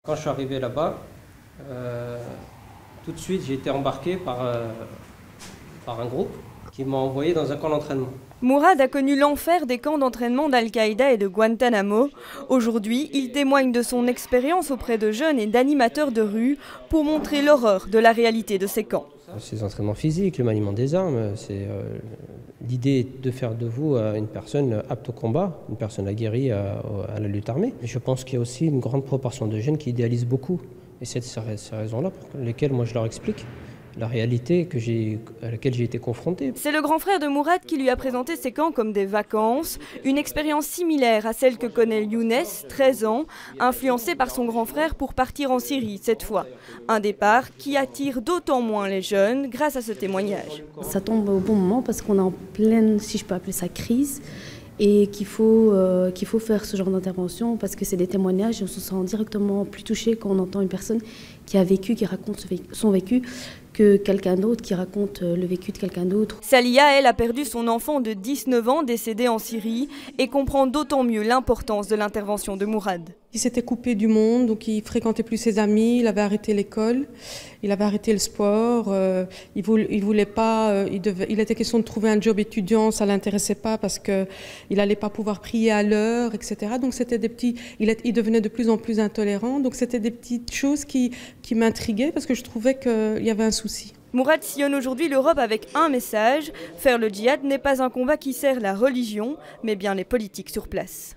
Quand je suis arrivé là-bas, tout de suite j'ai été embarqué par un groupe qui m'a envoyé dans un camp d'entraînement. Mourad a connu l'enfer des camps d'entraînement d'Al-Qaïda et de Guantanamo. Aujourd'hui, il témoigne de son expérience auprès de jeunes et d'animateurs de rue pour montrer l'horreur de la réalité de ces camps. Ces entraînements physiques, le maniement des armes, c'est l'idée de faire de vous une personne apte au combat, une personne aguerrie à la lutte armée. Et je pense qu'il y a aussi une grande proportion de jeunes qui idéalisent beaucoup. Et c'est ces raisons-là pour lesquelles moi je leur explique la réalité à laquelle j'ai été confronté. C'est le grand frère de Mourad qui lui a présenté ces camps comme des vacances, une expérience similaire à celle que connaît Younes, 13 ans, influencé par son grand frère pour partir en Syrie cette fois. Un départ qui attire d'autant moins les jeunes grâce à ce témoignage. Ça tombe au bon moment parce qu'on est en pleine, si je peux appeler ça, crise. Et qu'il faut faire ce genre d'intervention parce que c'est des témoignages et on se sent directement plus touché quand on entend une personne qui a vécu, qui raconte son vécu, que quelqu'un d'autre qui raconte le vécu de quelqu'un d'autre. Salia, elle, a perdu son enfant de 19 ans décédé en Syrie et comprend d'autant mieux l'importance de l'intervention de Mourad. Il s'était coupé du monde, donc il fréquentait plus ses amis, il avait arrêté l'école, il avait arrêté le sport, il voulait pas, il était question de trouver un job étudiant, ça l'intéressait pas parce que il allait pas pouvoir prier à l'heure, etc. Donc c'était des petits, il devenait de plus en plus intolérant, donc c'était des petites choses qui m'intriguaient parce que je trouvais qu'il y avait un souci. Mourad sillonne aujourd'hui l'Europe avec un message: faire le djihad n'est pas un combat qui sert la religion, mais bien les politiques sur place.